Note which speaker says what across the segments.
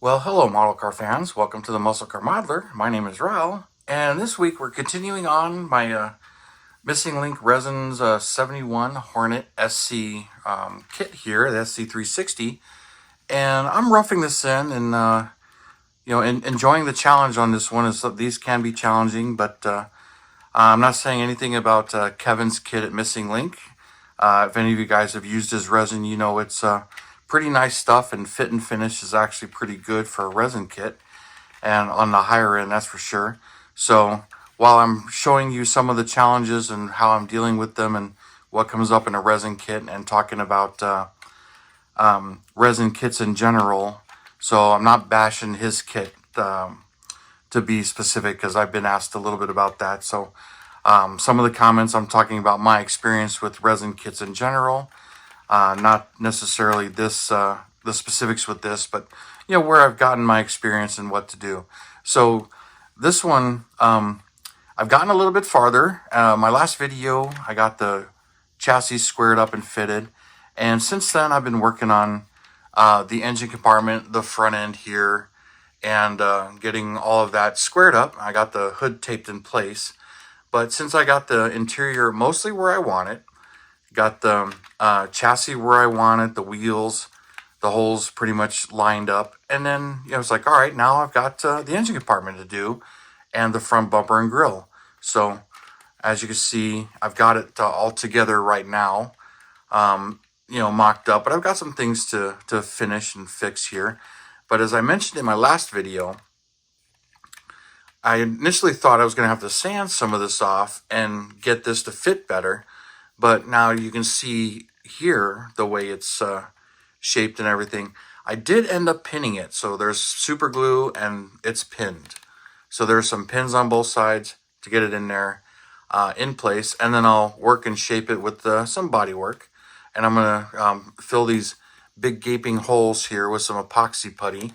Speaker 1: Well, hello, model car fans. Welcome to the Muscle Car Modeler. My name is Raul, and this week we're continuing on my Missing Link Resin's 71 Hornet SC kit here, the SC 360, and I'm roughing this in and enjoying the challenge on this one. Is these can be challenging, but I'm not saying anything about Kevin's kit at Missing Link. If any of you guys have used his resin, you know it's pretty nice stuff, and fit and finish is actually pretty good for a resin kit, and on the higher end, that's for sure. So while I'm showing you some of the challenges and how I'm dealing with them and what comes up in a resin kit, and talking about resin kits in general, so I'm not bashing his kit to be specific, because I've been asked a little bit about that. So some of the comments, I'm talking about my experience with resin kits in general, not necessarily this the specifics with this, but where I've gotten my experience and what to do. So this one, I've gotten a little bit farther. My last video, I got the chassis squared up and fitted, and since then I've been working on the engine compartment, the front end here, and getting all of that squared up. I got the hood taped in place, but since I got the interior mostly where I want it, got the chassis where I want it, the wheels, the holes pretty much lined up, and then I was like, all right, now I've got the engine compartment to do, and the front bumper and grill. So as you can see, I've got it all together right now, mocked up, but I've got some things to finish and fix here. But as I mentioned in my last video, I initially thought I was going to have to sand some of this off and get this to fit better. But now you can see here the way it's shaped and everything. I did end up pinning it. So there's super glue and it's pinned. So there's some pins on both sides to get it in there in place. And then I'll work and shape it with some body work. And I'm going to fill these big gaping holes here with some epoxy putty,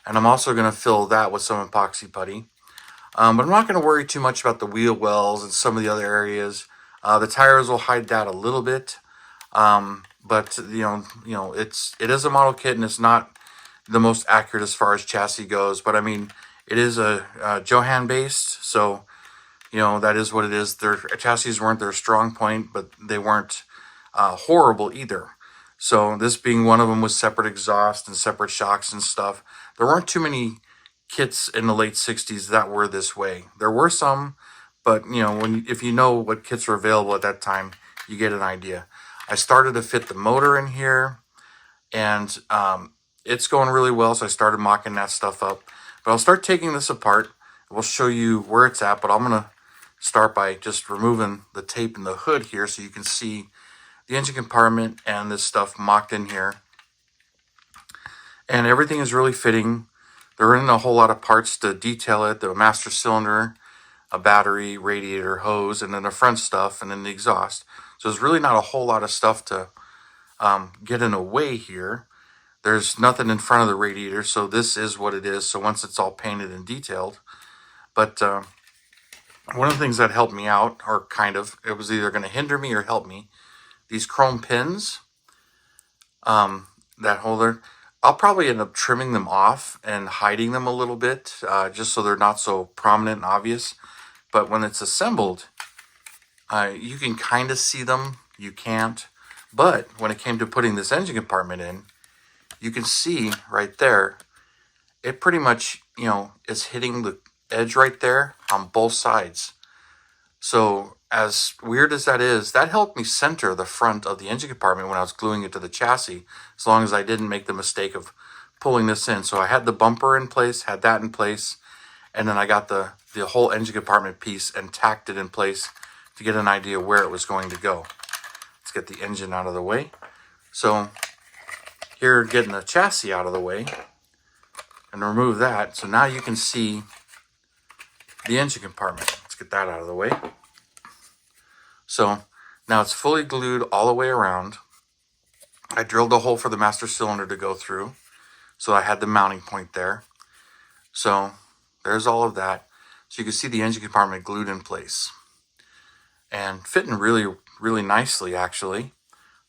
Speaker 1: and I'm also going to fill that with some epoxy putty. But I'm not going to worry too much about the wheel wells and some of the other areas. The tires will hide that a little bit, but it is a model kit, and it's not the most accurate as far as chassis goes. But I mean, it is a Johan based, so that is what it is. Their chassis weren't their strong point, but they weren't horrible either. So this being one of them with separate exhaust and separate shocks and stuff. There weren't too many kits in the late 60s that were this way. There were some, but if you know what kits were available at that time, you get an idea. I started to fit the motor in here, and it's going really well, so I started mocking that stuff up. But I'll start taking this apart. We'll show you where it's at, but I'm going to start by just removing the tape in the hood here so you can see the engine compartment and this stuff mocked in here. And everything is really fitting. There isn't a whole lot of parts to detail it. The master cylinder, a battery, radiator, hose, and then the front stuff, and then the exhaust. So there's really not a whole lot of stuff to get in the way here. There's nothing in front of the radiator, so this is what it is. So once it's all painted and detailed. But one of the things that helped me out, or kind of, it was either going to hinder me or help me, these chrome pins, that holder, I'll probably end up trimming them off and hiding them a little bit, just so they're not so prominent and obvious. But when it's assembled, you can kind of see them, you can't. But when it came to putting this engine compartment in, you can see right there, it pretty much, is hitting the edge right there on both sides. So as weird as that is, that helped me center the front of the engine compartment when I was gluing it to the chassis, as long as I didn't make the mistake of pulling this in. So I had the bumper in place, had that in place, and then I got the whole engine compartment piece and tacked it in place to get an idea where it was going to go. Let's get the engine out of the way. So here, getting the chassis out of the way and remove that. So now you can see the engine compartment. Let's get that out of the way. So now it's fully glued all the way around. I drilled a hole for the master cylinder to go through, so I had the mounting point there. So there's all of that. So you can see the engine compartment glued in place and fitting really, really nicely, actually.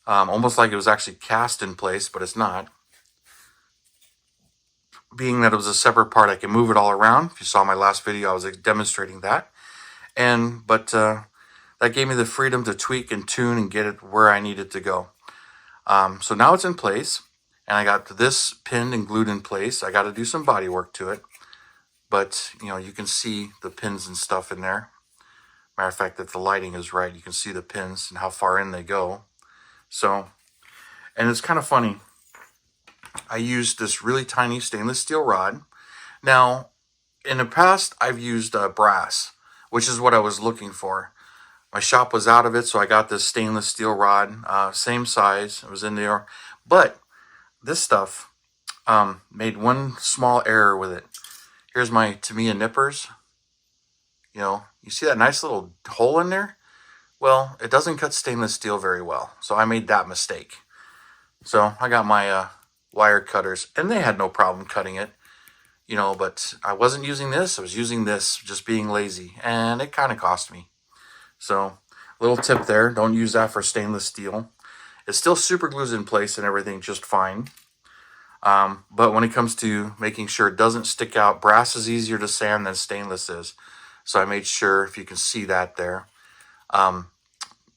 Speaker 1: Almost like it was actually cast in place, but it's not. being that it was a separate part, I can move it all around. If you saw my last video, I was demonstrating that. But that gave me the freedom to tweak and tune and get it where I need it to go. So now it's in place, and I got this pinned and glued in place. I got to do some body work to it, but you can see the pins and stuff in there. Matter of fact, if the lighting is right, you can see the pins and how far in they go. So, and it's kind of funny. I used this really tiny stainless steel rod. Now, in the past, I've used brass, which is what I was looking for. My shop was out of it, so I got this stainless steel rod, same size. It was in there. But this stuff made one small error with it. Here's my Tamiya nippers. You see that nice little hole in there? Well, it doesn't cut stainless steel very well, so I made that mistake. So I got my wire cutters, and they had no problem cutting it. But I wasn't using this. I was using this, just being lazy, and it kind of cost me. So, little tip there, don't use that for stainless steel. It still super glues in place and everything just fine. But when it comes to making sure it doesn't stick out, brass is easier to sand than stainless is. So I made sure, if you can see that there,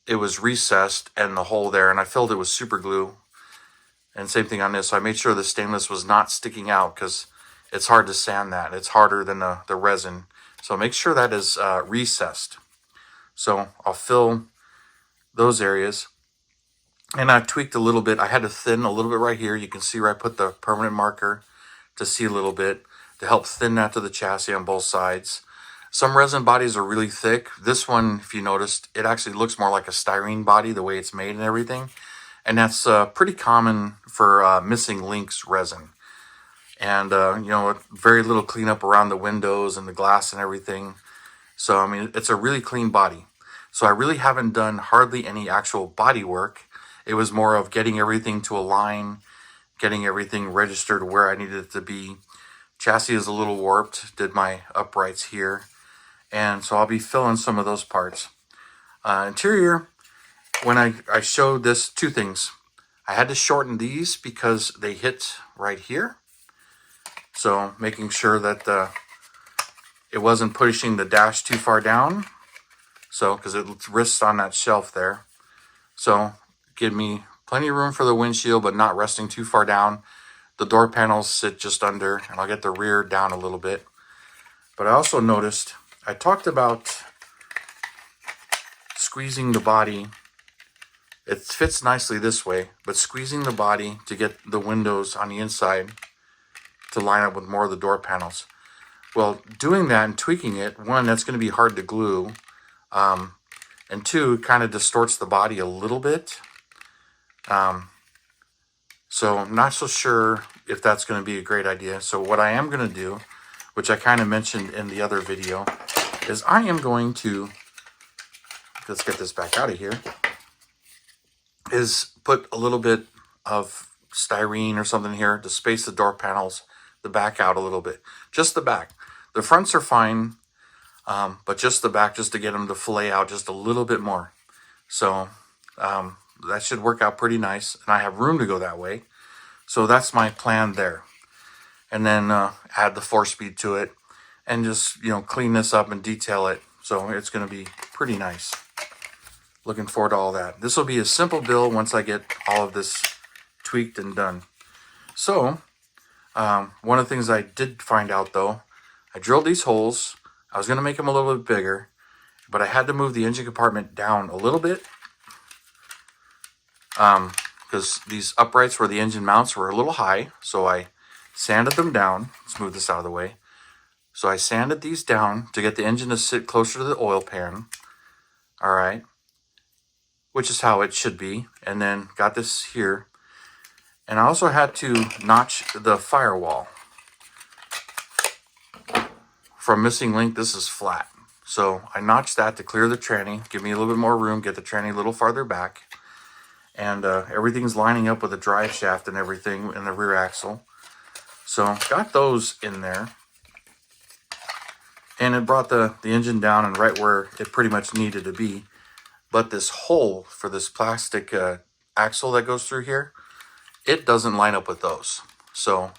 Speaker 1: it was recessed and the hole there, and I filled it with super glue. And same thing on this. So I made sure the stainless was not sticking out, because it's hard to sand that. It's harder than the resin. So make sure that is recessed. So I'll fill those areas. And I tweaked a little bit. I had to thin a little bit right here. You can see where I put the permanent marker to see a little bit to help thin that to the chassis on both sides. Some resin bodies are really thick. This one, if you noticed, it actually looks more like a styrene body, the way it's made and everything. And that's pretty common for missing links resin. And, very little cleanup around the windows and the glass and everything. So, I mean, it's a really clean body. So I really haven't done hardly any actual body work. It was more of getting everything to align, getting everything registered where I needed it to be. Chassis is a little warped, did my uprights here. And so I'll be filling some of those parts. Interior, when I showed this, two things. I had to shorten these because they hit right here. So making sure that it wasn't pushing the dash too far down. So, because it rests on that shelf there. So, give me plenty of room for the windshield, but not resting too far down. The door panels sit just under, and I'll get the rear down a little bit. But I also noticed, I talked about squeezing the body. It fits nicely this way, but squeezing the body to get the windows on the inside to line up with more of the door panels. Well, doing that and tweaking it, one, that's going to be hard to glue. And two, it kind of distorts the body a little bit. So I'm not so sure if that's going to be a great idea. So what I am going to do, which I kind of mentioned in the other video, is I am going to, let's get this back out of here, is put a little bit of styrene or something here to space the door panels, the back out a little bit. Just the back. The fronts are fine, but just the back, just to get them to fillet out just a little bit more. So that should work out pretty nice, and I have room to go that way. So that's my plan there. And then add the 4-speed to it, and just clean this up and detail it. So it's going to be pretty nice. Looking forward to all that. This will be a simple build once I get all of this tweaked and done. So one of the things I did find out though, I drilled these holes. I was going to make them a little bit bigger, but I had to move the engine compartment down a little bit because these uprights where the engine mounts were a little high. So I sanded them down. Let's move this out of the way. So I sanded these down to get the engine to sit closer to the oil pan. All right. Which is how it should be. And then got this here. And I also had to notch the firewall. From missing link, this is flat. So I notched that to clear the tranny, give me a little bit more room, get the tranny a little farther back. And everything's lining up with the drive shaft and everything in the rear axle. So got those in there. And it brought the engine down and right where it pretty much needed to be. But this hole for this plastic axle that goes through here, it doesn't line up with those. So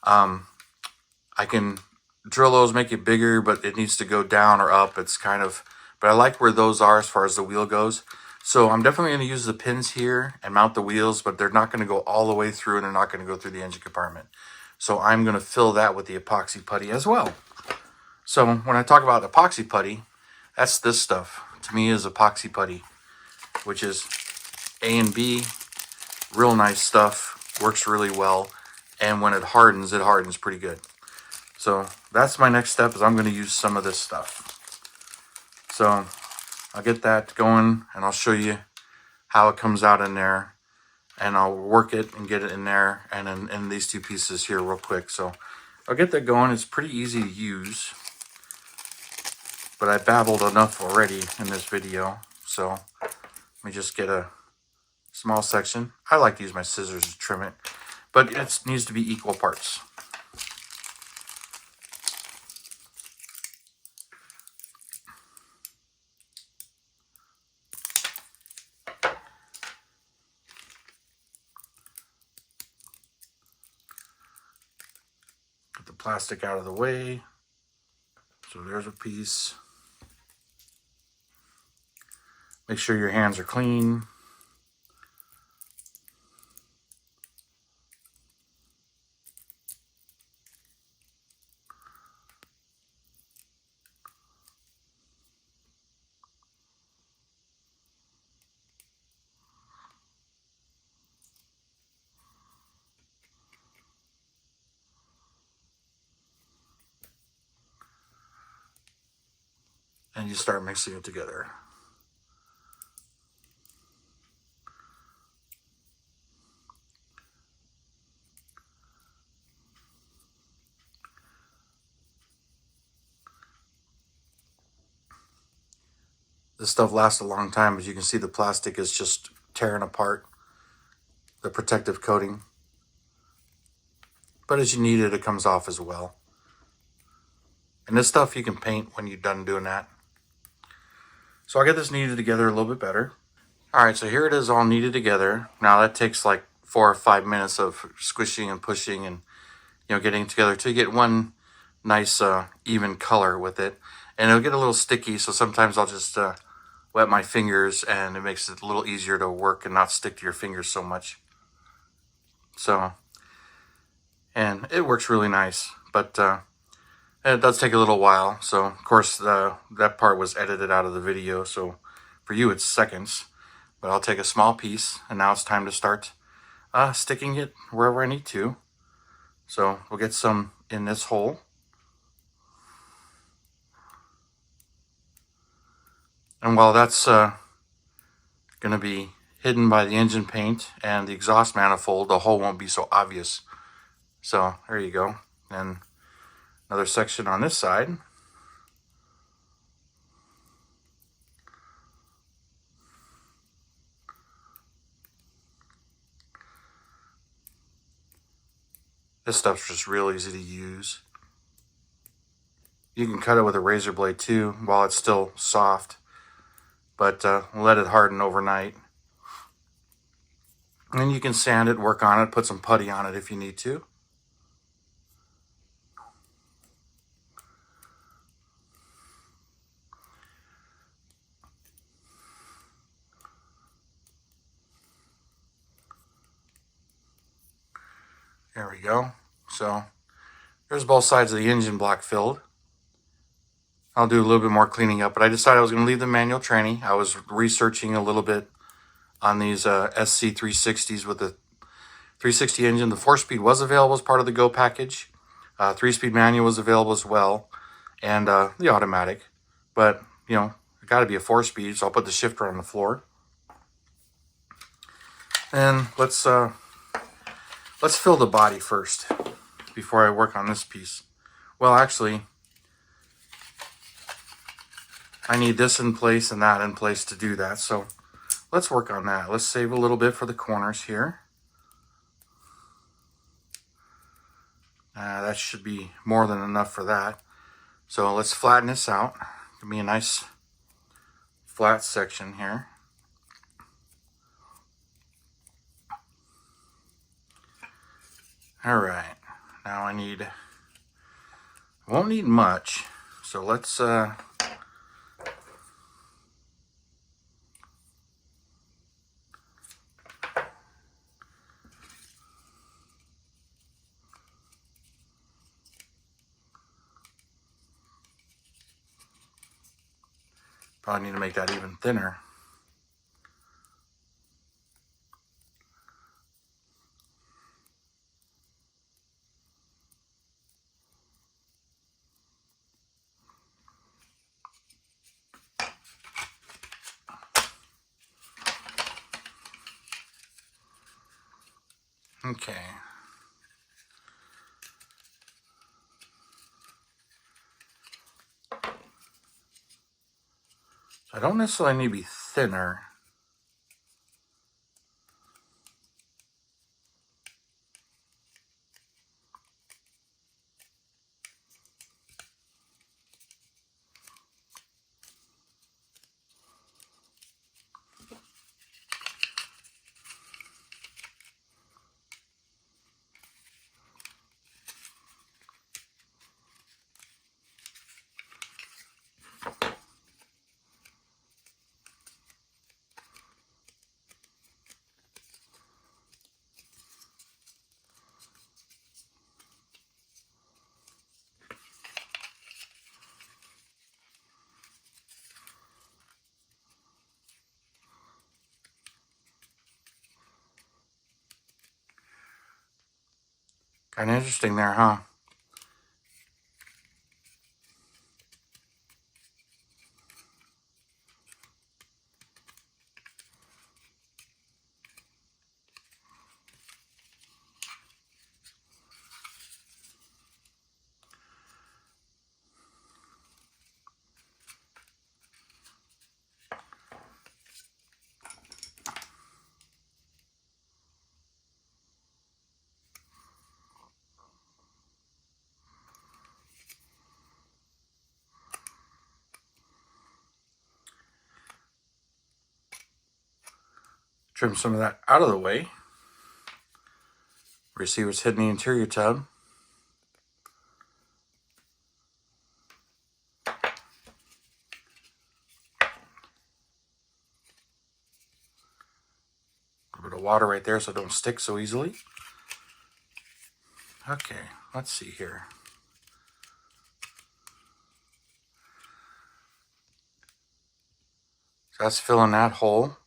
Speaker 1: I can drill those, make it bigger, but it needs to go down or up. It's kind of, but I like where those are as far as the wheel goes. So I'm definitely going to use the pins here and mount the wheels, but they're not going to go all the way through and they're not going to go through the engine compartment. So I'm going to fill that with the epoxy putty as well. So when I talk about epoxy putty, that's this stuff. To me is epoxy putty, which is A and B, real nice stuff, works really well. And when it hardens pretty good. So that's my next step, is I'm going to use some of this stuff. So I'll get that going and I'll show you how it comes out in there, and I'll work it and get it in there and in these two pieces here real quick. So I'll get that going. It's pretty easy to use, but I babbled enough already in this video. So let me just get a small section. I like to use my scissors to trim it, but it needs to be equal parts. Get the plastic out of the way. So there's a piece. Make sure your hands are clean. And you start mixing it together. This stuff lasts a long time. As you can see, the plastic is just tearing apart, the protective coating. But as you need it, it comes off as well. And this stuff you can paint when you're done doing that. So I'll get this kneaded together a little bit better. All right, so here it is all kneaded together. Now that takes like 4 or 5 minutes of squishing and pushing and getting it together till you get one nice even color with it. And it'll get a little sticky, so sometimes I'll just wet my fingers, and it makes it a little easier to work and not stick to your fingers so much. So, and it works really nice, but it does take a little while. So of course that part was edited out of the video, so for you it's seconds. But I'll take a small piece, and now it's time to start sticking it wherever I need to. So we'll get some in this hole. And while that's going to be hidden by the engine paint and the exhaust manifold, the hole won't be so obvious. So there you go. And another section on this side. This stuff's just real easy to use. You can cut it with a razor blade too while it's still soft, but let it harden overnight. And then you can sand it, work on it, put some putty on it if you need to. There we go. So there's both sides of the engine block filled. I'll do a little bit more cleaning up, but I decided I was going to leave the manual tranny. I was researching a little bit on these SC 360s with the 360 engine. The 4-speed was available as part of the Go package. 3-speed manual was available as well, and the automatic. But, it got to be a 4-speed, so I'll put the shifter on the floor. And let's fill the body first before I work on this piece. Well, actually, I need this in place and that in place to do that. So let's work on that. Let's save a little bit for the corners here. That should be more than enough for that. So let's flatten this out. Give me a nice flat section here. All right. Now I won't need much, so let's probably need to make that even thinner. Okay. So I don't necessarily need to be thinner. Kind of interesting there, huh? Trim some of that out of the way. Where you see what's hitting the interior tub. A bit of water right there so it don't stick so easily. Okay, let's see here. So that's filling that hole.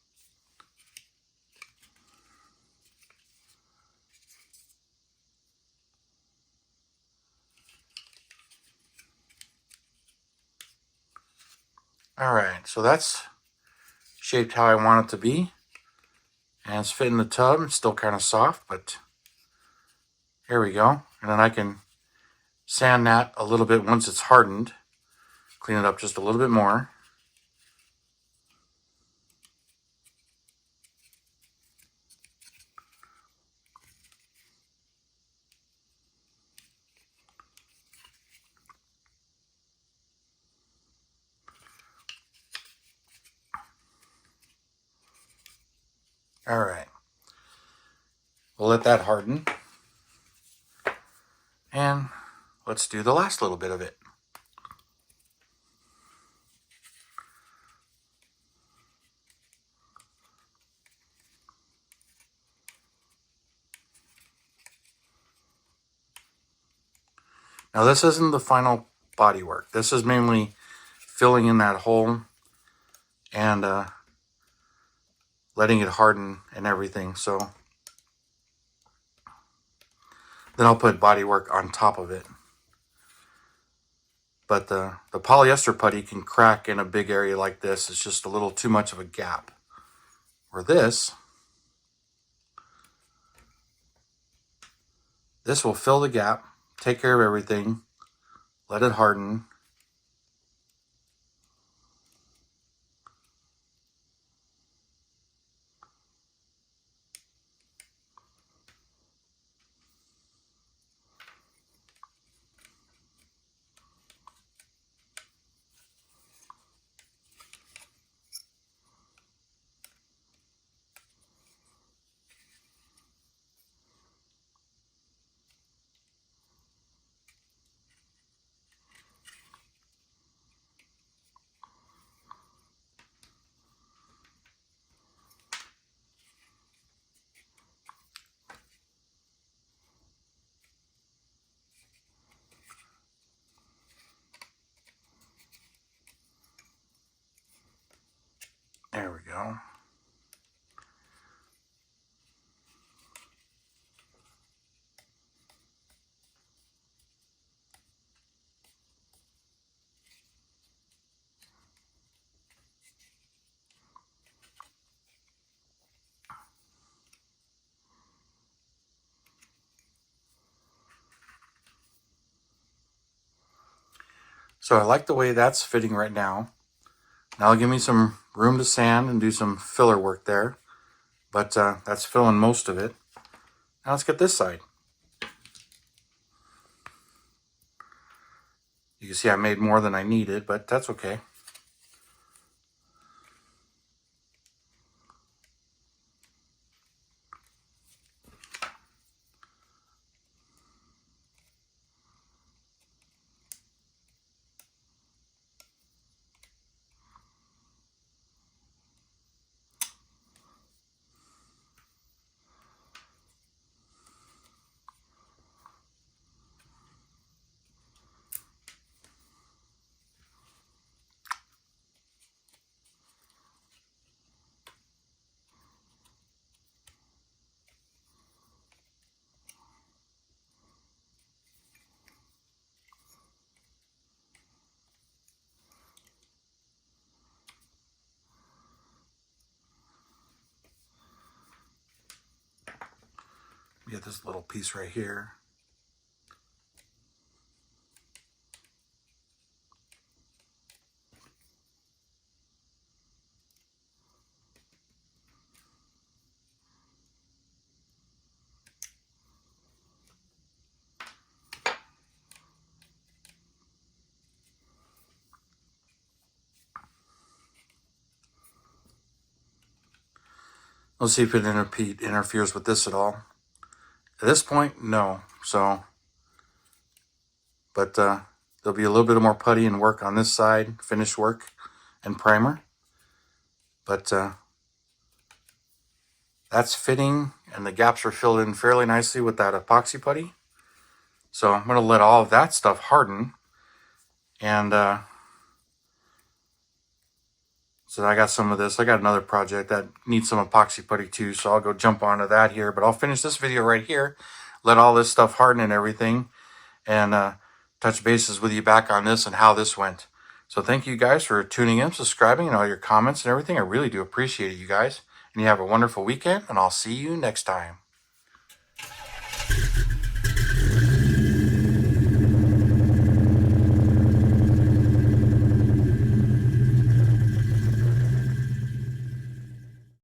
Speaker 1: All right, so that's shaped how I want it to be. And it's fitting the tub. It's still kind of soft, but here we go. And then I can sand that a little bit once it's hardened. Clean it up just a little bit more. All right. We'll let that harden. And let's do the last little bit of it. Now this isn't the final body work. This is mainly filling in that hole and letting it harden and everything. So then I'll put body work on top of it. But the polyester putty can crack in a big area like this. It's just a little too much of a gap. Where this will fill the gap, take care of everything, let it harden. So I like the way that's fitting right now. Now it'll give me some room to sand and do some filler work there. But that's filling most of it. Now let's get this side. You can see I made more than I needed, but that's okay. Get this little piece right here. Let's see if it interferes with this at all. At this point, no. So, but there'll be a little bit more putty and work on this side, finish work and primer. But that's fitting, and the gaps are filled in fairly nicely with that epoxy putty. So I'm going to let all of that stuff harden. And so I got some of this. I got another project that needs some epoxy putty too, so I'll go jump onto that here. But I'll finish this video right here, let all this stuff harden and everything, and touch bases with you back on this and how this went. So thank you guys for tuning in, subscribing, and all your comments and everything. I really do appreciate it, you guys. And you have a wonderful weekend, and I'll see you next time.